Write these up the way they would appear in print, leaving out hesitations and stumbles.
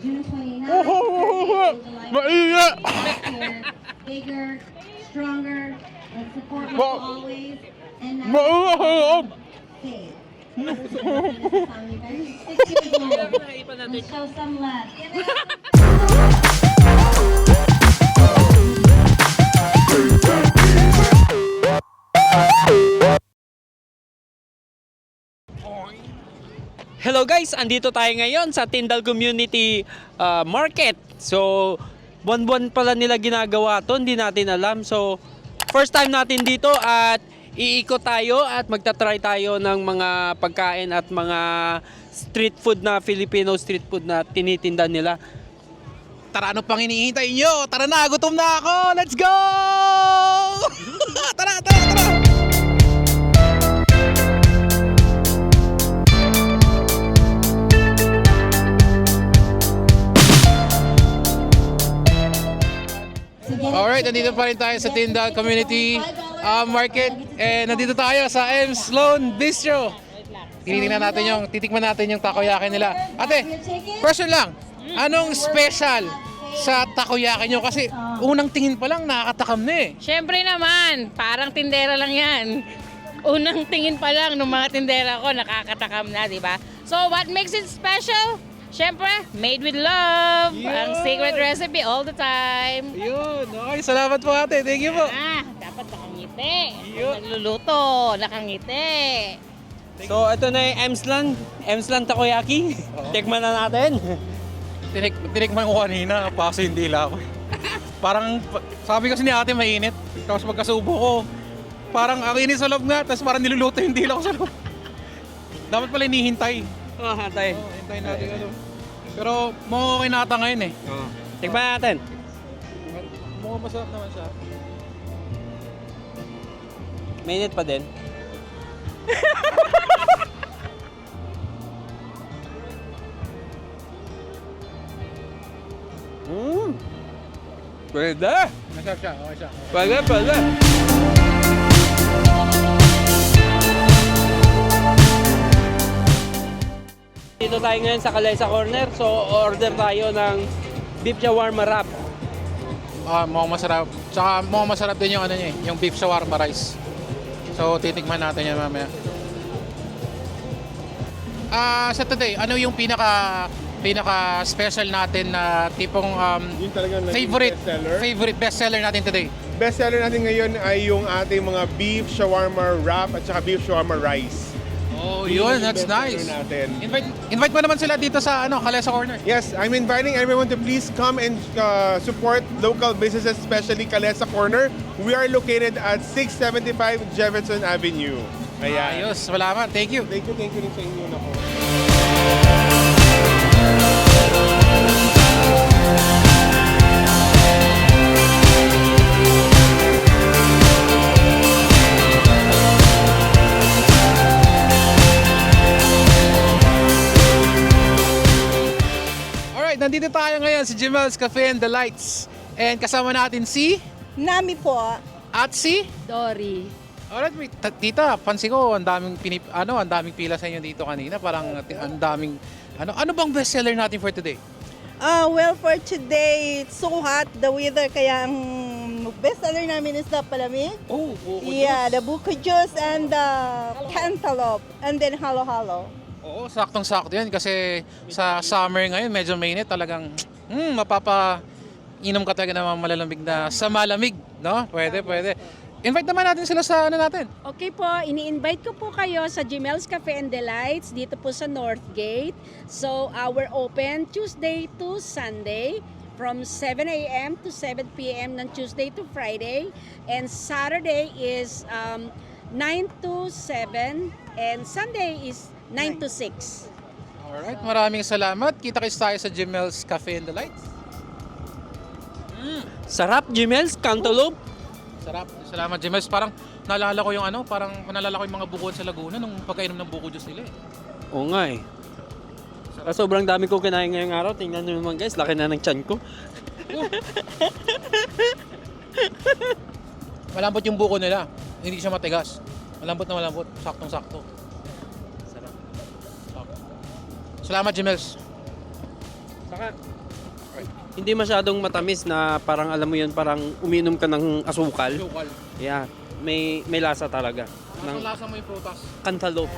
June 29th, July 1st, bigger, stronger, let's support like always, and now stay. This is Tommy Berry, 6 years old. Let's show some love. Hello guys, andito tayo ngayon sa Tyndall Community Market. So, buwan-buwan pala nila ginagawa to, hindi natin alam. So, first time natin dito at iikot tayo at magta-try tayo ng mga pagkain at mga street food na Filipino street food na tinitinda nila. Tara, ano pang hinihintay nyo? Tara na, gutom na ako! Let's go! Tara, tara, tara! Alright, nandito pa rin tayo sa Tyndall Community Market. Nandito tayo sa M. Sloan Bistro. Titikman natin yung takoyaki nila. Ate, question lang. Anong special sa takoyaki nyo? Kasi unang tingin pa lang nakakatakam na eh. Siyempre naman, parang tindera lang yan. Unang tingin pa lang ng mga tindera ko, nakakatakam na, di ba? So what makes it special? Siyempre, made with love. Yun. Ang secret recipe all the time. Yun, okay. Salamat po ate. Thank you po. Dapat nakangiti. Yun. Nagluluto, nakangiti. So, ito na yung Emslan Takoyaki. Tikman na natin. Tinikman ko kanina, paso yung dila ko. Parang, sabi kasi ni ate mainit. Tapos pagkasubo ko, parang ang init sa loob nga, tapos parang niluluto yung dila ko sa loob. Dapat pala hinihintay. Hatay. Hintayin natin ano. Pero mukhang okay na ata ngayon eh. Tikman natin. Mukhang masarap naman siya. Mainit pa din. Pwede. Masarap siya, okay siya. Pwede. Dito tayo ngayon sa Calesa Corner. So, order tayo ng beef shawarma wrap. Mukhang masarap. Tsaka mukhang masarap din yung ano niya, yung beef shawarma rice. So titikman natin yan mamaya. Sa today, ano yung pinaka special natin na tipong Yun talaga naging favorite bestseller natin today? Bestseller natin ngayon ay yung ating mga beef shawarma wrap at saka beef shawarma rice. Oh, yun, that's Bestseller nice. Natin. Invite mo naman sila dito sa Calesa Corner. Yes, I'm inviting everyone to please come and support local businesses, especially Calesa Corner. We are located at 675 Jefferson Avenue. Ayan. Ayos, salamat. Thank you. Thank you rin sa inyo na po. Alright, nandito tayo ngayon sa Jimel's Cafe and Delights. And kasama natin si Nami po. at si Dory. Alright, tita, pansin ko ang daming ang daming pila sa inyo dito kanina. Parang ang daming ano bang bestseller natin for today? Well, for today, it's so hot, the weather, kaya ang best seller namin is the palamig. Oh, buko Yeah, the buko juice and the cantaloupe, and then halo-halo. Oo, saktong-sakto yan kasi sa summer ngayon medyo mainit talagang inom ka talaga ng mga malalamig na sa malamig, no? Pwede. Invite naman natin sila sa natin. Okay po, ini-invite ko po kayo sa Jimel's Cafe and Delights dito po sa North Gate. So, we're open Tuesday to Sunday from 7 a.m. to 7 p.m. ng Tuesday to Friday. And Saturday is 9 to 7 and Sunday is 9 to 6. Alright, maraming salamat. Kita-kits tayo sa Jimel's Cafe and Delights. Sarap, Jimel's Cantaloupe. Sarap. Salamat, Jimel's. Parang naalala ko yung yung mga bukuan sa Laguna nung pagkainom ng buko juice nila eh. Oo nga eh. Sobrang dami ko kinain ngayong araw. Tingnan nyo naman guys, laki na ng tiyan ko. Malambot yung buko nila. Hindi siya matigas. Malambot na malambot. Saktong-sakto. Sarap. Salamat, Jimel's. Saka, hindi masyadong matamis na parang alam mo yun, parang uminom ka ng asukal. Local. Yeah, may lasa talaga. Ng Lasa mo yung prutas. cantaloupe.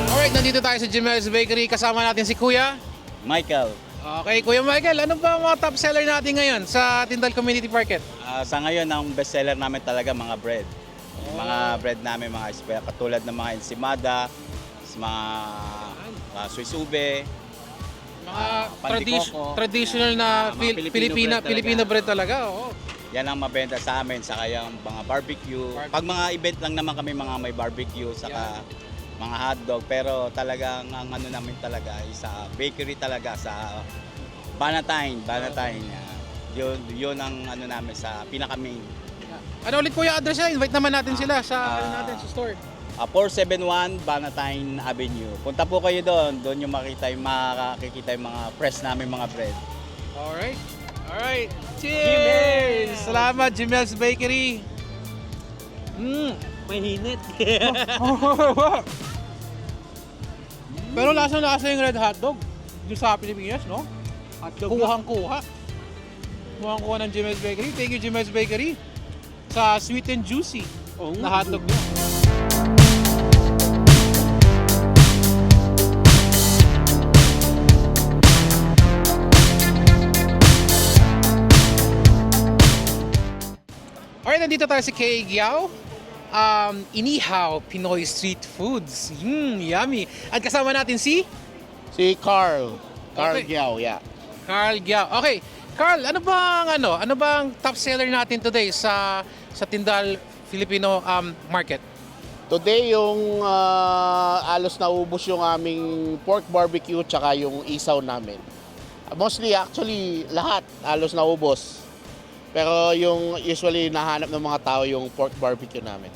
Alright, nandito tayo sa Jimel's Bakery. Kasama natin si Kuya. Michael, Okay, Kuya Michael, ano ba ang mga top seller natin ngayon sa Tindal Community Market? sa ngayon ang best seller namin talaga mga bread. Mga bread namin, mga katulad ng mga ensimada, mga Swiss ube, Mga Pandikoko. traditional na Mga Filipino Filipino bread bread talaga. Oo. yan ang mabenta sa amin. Saka yung mga barbecue. Pag mga event lang naman kami mga may barbecue, saka mga hotdog. Pero talagang ang ano namin talaga ay sa bakery talaga, sa Banatine. Yun ang ano namin sa pinaka-main. Ano ulit Kuya address niya? Invite naman natin sila sa natin sa store. 471 Banatine Avenue. Punta po kayo doon. Doon yung makikita yung mga press namin mga bread. Alright. Alright. Cheers! Salamat, Jimel's Bakery. May hinit. Pero lasa yung red hotdog. Yung sa Pilipinas, no? Kuhang-kuha. Kuhang-kuha ng Jimel's Bakery. Thank you, Jimel's Bakery. Sa sweet and juicy na hotdog nyo. Alright, nandito tayo sa Kay Giao. Inihaw Pinoy Street Foods. Yummy. At kasama natin si Si Carl. Carl Okay. Giao, yeah. Carl Giao. Okay, Carl, ano bang top seller natin today sa Tindal Filipino market? Today yung alos na ubos yung aming pork barbecue tsaka yung isaw namin. Mostly actually lahat alos na ubos. Pero yung usually nahanap ng mga tao yung pork barbecue namin.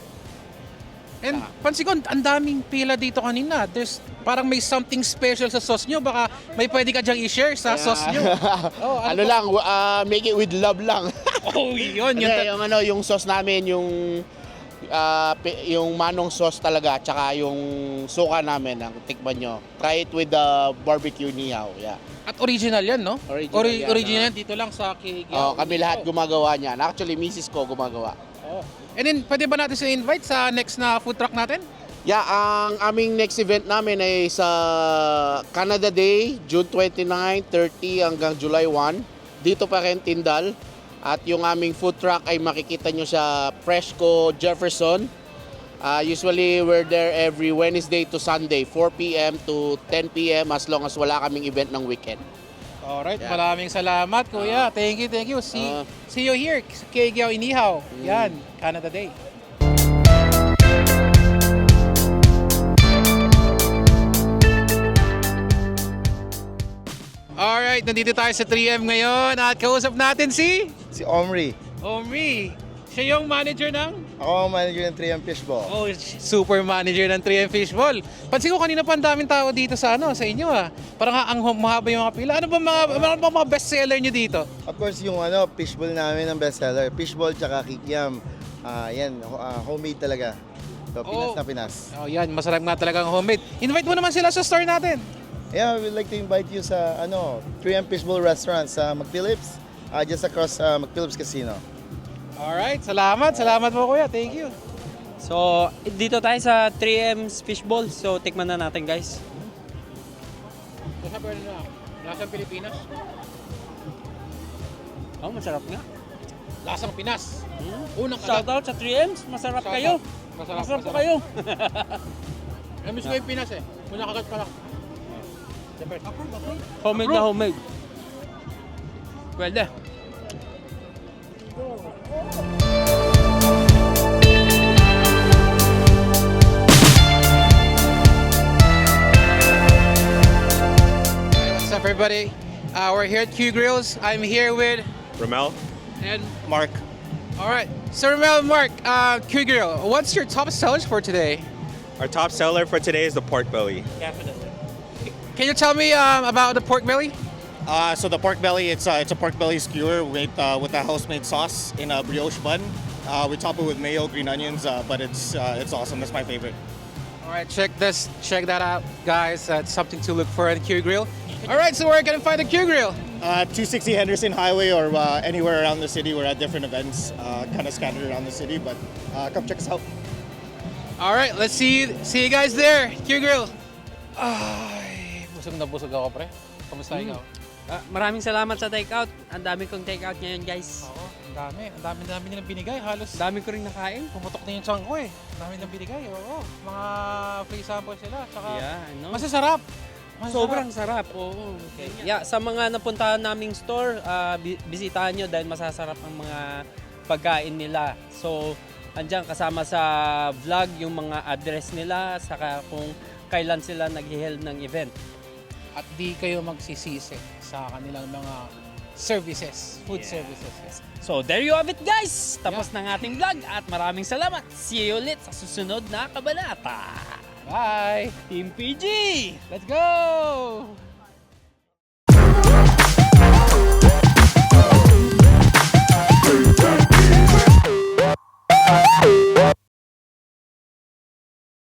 And pansin ko, ang daming pila dito kanina. There's parang may something special sa sauce nyo. Baka may pwede ka dyang i-share sa sauce nyo. Oh, ano lang, make it with love lang. Oh, yun. Yung sauce namin, yung manong sauce talaga, tsaka yung suka namin, ang tikman nyo. Try it with the barbecue nihaw, yeah. At original yan, no? Original yan, Original yan dito lang sa Kay Giao. Kami lahat gumagawa niyan. Actually, misis ko gumagawa. Oh. And then, pwede ba natin sa invite sa next na food truck natin? Yeah, ang aming next event namin ay sa Canada Day, June 29, 30 hanggang July 1. Dito pa rin Tindal. At yung aming food truck ay makikita nyo sa Fresco Jefferson. Usually, we're there every Wednesday to Sunday, 4 p.m. to 10 p.m. as long as wala kaming event ng weekend. Alright, Yeah. maraming salamat kuya. Thank you. See you here sa Kay Giao Inihaw. Yan, Canada Day. Alright, nandito tayo sa 3M ngayon at kausap natin si Si Omri. Omri. Siya yung manager ng Ako ang manager ng 3M Fishball. super manager ng 3M Fishball. Pansin ko kanina pa ang daming tao dito sa inyo Parang ang mahaba yung mga pila. Ano ba mga best seller nyo dito? Of course, yung fishball namin ang bestseller. Fishball tsaka kikiam. Yan, homemade talaga. So, Pinas na Pinas. Oh, yan, masarap nga talaga ang homemade. Invite mo naman sila sa store natin. Yeah, we'd like to invite you sa 3M Fishball Restaurant sa McPhillips. Just across McPhillips Casino. Alright, salamat po kuya. Thank you. So, dito tayo sa 3M's Fishball. So, tikman na natin guys. Lasang Pilipinas. Oh, masarap nga. Lasang Pinas. Unang Shoutout sa 3M's. Masarap kayo. Masarap po kayo. Namiss ko yung Pinas Unang kagat pa lang. Homemade na homemade. Pwede. What's up everybody? We're here at Q Grills. I'm here with Ramel? and Mark? Alright. So Ramel and Mark, Q Grill, what's your top sellers for today? Our top seller for today is the pork belly. Can you tell me about the pork belly? So the pork belly, it's a pork belly skewer with a house-made sauce in a brioche bun, We top it with mayo, green onions, but it's awesome. That's my favorite. All right, check that out, guys. That's something to look for at Q Grill. All right, so where can I find the Q Grill? 260 Henderson Highway or anywhere around the city. We're at different events, kind of scattered around the city, but come check us out. All right, let's see you guys there. Q Grill. Ay, busog na busog ako, pre. Kamusta ikaw? Maraming salamat sa takeout. Ang dami kong takeout ngayon, guys. Oo, ang dami nilang binigay. Halos Ang dami ko rin nakain. pumutok na yung tiyan ko eh. Ang dami nilang binigay, oo. Mga free sample sila. Tsaka Yeah, masasarap. Sobrang sarap, oo. Okay. Yeah, sa mga napuntahan naming store, bisitahan nyo dahil masasarap ang mga pagkain nila. So, andyan kasama sa vlog yung mga address nila, saka kung kailan sila nag-held ng event. At di kayo magsisisi sa kanilang mga services, food services. So, there you have it, guys! Tapos ng ating vlog at maraming salamat. See you ulit sa susunod na kabanata. Bye! Team PG! Let's go!